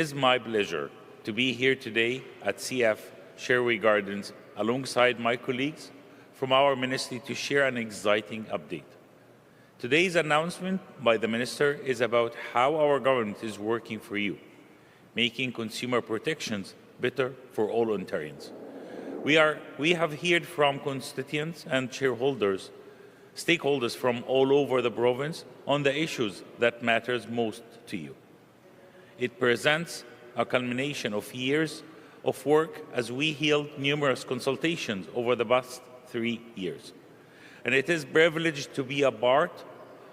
It is my pleasure to be here today at CF Sherway Gardens alongside my colleagues from our ministry to share an exciting update. Today's announcement by the Minister is about how our government is working for you, making consumer protections better for all Ontarians. We have heard from constituents and stakeholders from all over the province on the issues that matters most to you. It presents a culmination of years of work as we held numerous consultations over the past 3 years. And it is privileged to be a part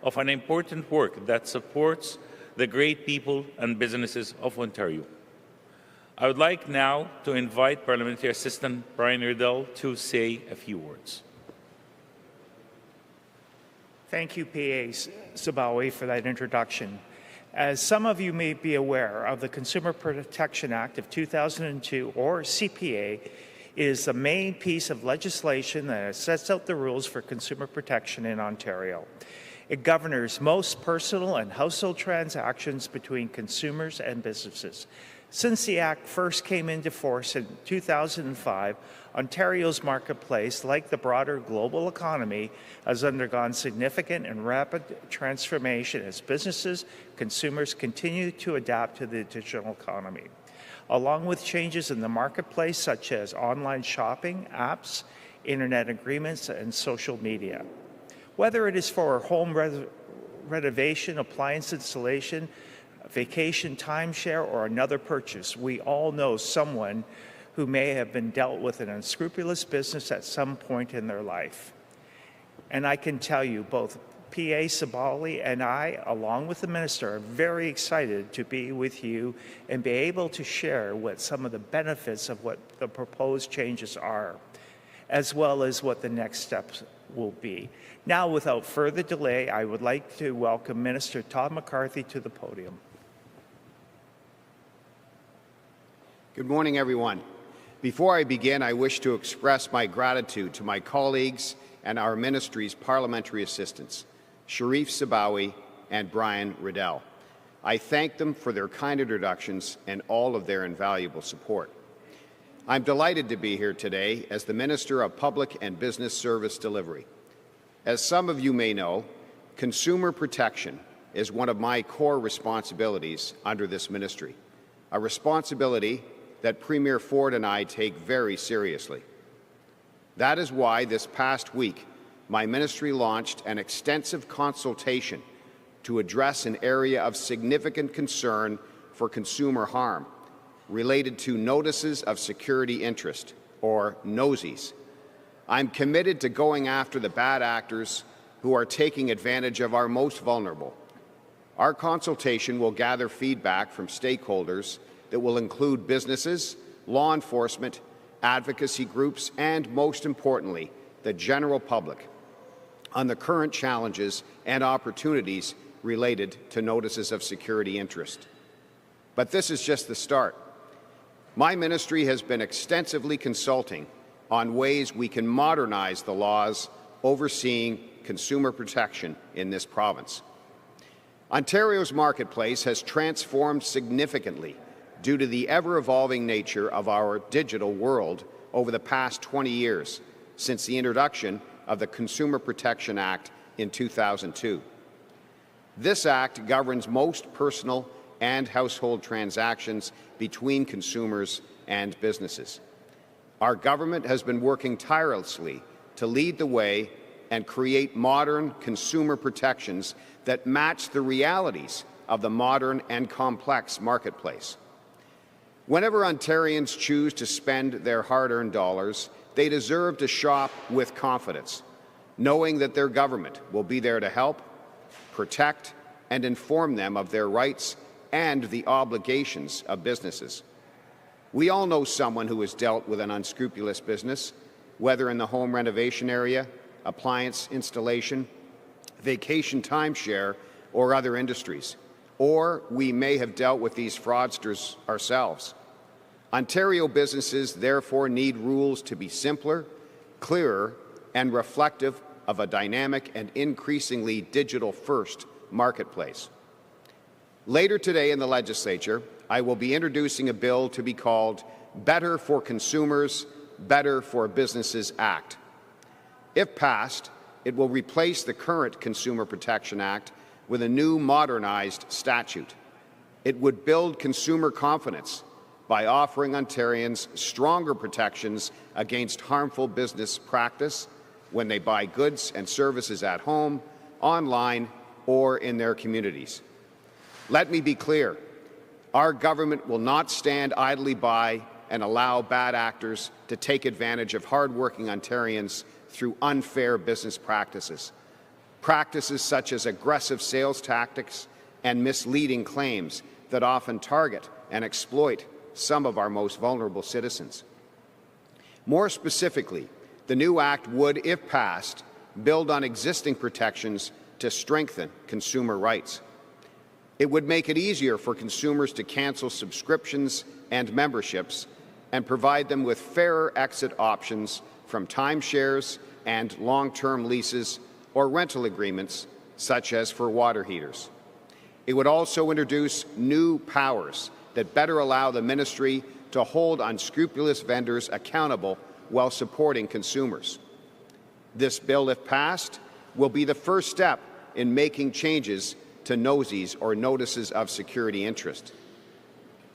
of an important work that supports the great people and businesses of Ontario. I would like now to invite Parliamentary Assistant Brian Riddell to say a few words. Thank you, PA Sabawi, for that introduction. As some of you may be aware of, the Consumer Protection Act of 2002, or CPA, is the main piece of legislation that sets out the rules for consumer protection in Ontario. It governs most personal and household transactions between consumers and businesses. Since the Act first came into force in 2005, Ontario's marketplace, like the broader global economy, has undergone significant and rapid transformation as businesses, consumers continue to adapt to the digital economy. Along with changes in the marketplace such as online shopping, apps, internet agreements, and social media. Whether it is for home renovation, appliance installation, vacation timeshare, or another purchase, we all know someone who may have been dealt with an unscrupulous business at some point in their life. And I can tell you, both PA Sabali and I, along with the Minister, are very excited to be with you and be able to share what some of the benefits of what the proposed changes are, as well as what the next steps will be. Now, without further delay, I would like to welcome Minister Todd McCarthy to the podium. Good morning, everyone. Before I begin, I wish to express my gratitude to my colleagues and our ministry's parliamentary assistants, Sharif Sabawi and Brian Riddell. I thank them for their kind introductions and all of their invaluable support. I'm delighted to be here today as the Minister of Public and Business Service Delivery. As some of you may know, consumer protection is one of my core responsibilities under this ministry, a responsibility that Premier Ford and I take very seriously. That is why this past week, my ministry launched an extensive consultation to address an area of significant concern for consumer harm related to notices of security interest, or NOSIs. I'm committed to going after the bad actors who are taking advantage of our most vulnerable. Our consultation will gather feedback from stakeholders that will include businesses, law enforcement, advocacy groups, and, most importantly, the general public on the current challenges and opportunities related to notices of security interest. But this is just the start. My ministry has been extensively consulting on ways we can modernize the laws overseeing consumer protection in this province. Ontario's marketplace has transformed significantly due to the ever-evolving nature of our digital world over the past 20 years since the introduction of the Consumer Protection Act in 2002. This Act governs most personal and household transactions between consumers and businesses. Our government has been working tirelessly to lead the way and create modern consumer protections that match the realities of the modern and complex marketplace. Whenever Ontarians choose to spend their hard-earned dollars, they deserve to shop with confidence, knowing that their government will be there to help, protect, and inform them of their rights and the obligations of businesses. We all know someone who has dealt with an unscrupulous business, whether in the home renovation area, appliance installation, vacation timeshare, or other industries. Or we may have dealt with these fraudsters ourselves. Ontario businesses therefore need rules to be simpler, clearer, and reflective of a dynamic and increasingly digital-first marketplace. Later today in the Legislature, I will be introducing a bill to be called Better for Consumers, Better for Businesses Act. If passed, it will replace the current Consumer Protection Act with a new modernized statute. It would build consumer confidence by offering Ontarians stronger protections against harmful business practice when they buy goods and services at home, online, or in their communities. Let me be clear. Our government will not stand idly by and allow bad actors to take advantage of hardworking Ontarians through unfair business practices. Practices such as aggressive sales tactics and misleading claims that often target and exploit some of our most vulnerable citizens. More specifically, the new Act would, if passed, build on existing protections to strengthen consumer rights. It would make it easier for consumers to cancel subscriptions and memberships and provide them with fairer exit options from timeshares and long-term leases or rental agreements, such as for water heaters. It would also introduce new powers that better allow the ministry to hold unscrupulous vendors accountable while supporting consumers. This bill, if passed, will be the first step in making changes to NOSIs, or Notices of Security Interest.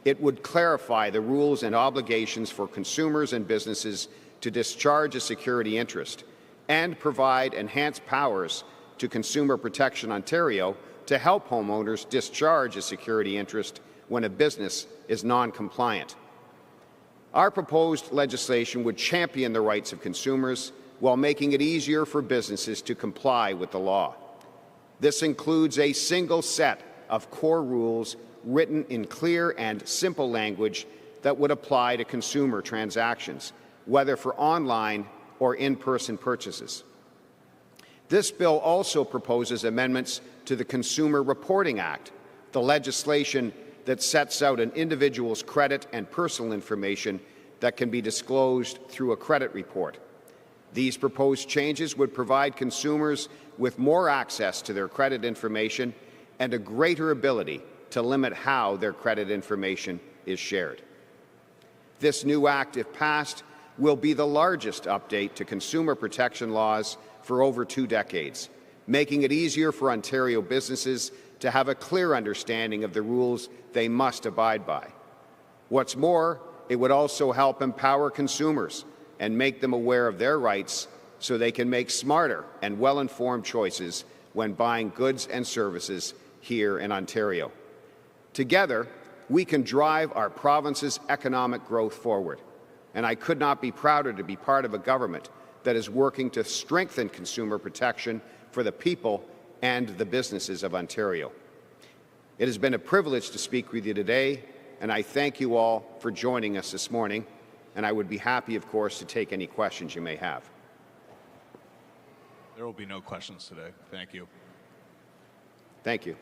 It would clarify the rules and obligations for consumers and businesses to discharge a security interest and provide enhanced powers to Consumer Protection Ontario to help homeowners discharge a security interest when a business is non-compliant. Our proposed legislation would champion the rights of consumers while making it easier for businesses to comply with the law. This includes a single set of core rules written in clear and simple language that would apply to consumer transactions, whether for online or in-person purchases. This bill also proposes amendments to the Consumer Reporting Act, the legislation that sets out an individual's credit and personal information that can be disclosed through a credit report. These proposed changes would provide consumers with more access to their credit information and a greater ability to limit how their credit information is shared. This new act, if passed, will be the largest update to consumer protection laws for over 2 decades, making it easier for Ontario businesses to have a clear understanding of the rules they must abide by. What's more, it would also help empower consumers and make them aware of their rights so they can make smarter and well-informed choices when buying goods and services here in Ontario. Together, we can drive our province's economic growth forward, and I could not be prouder to be part of a government that is working to strengthen consumer protection for the people and the businesses of Ontario. It has been a privilege to speak with you today, and I thank you all for joining us this morning, and I would be happy, of course, to take any questions you may have. There will be no questions today. Thank you. Thank you.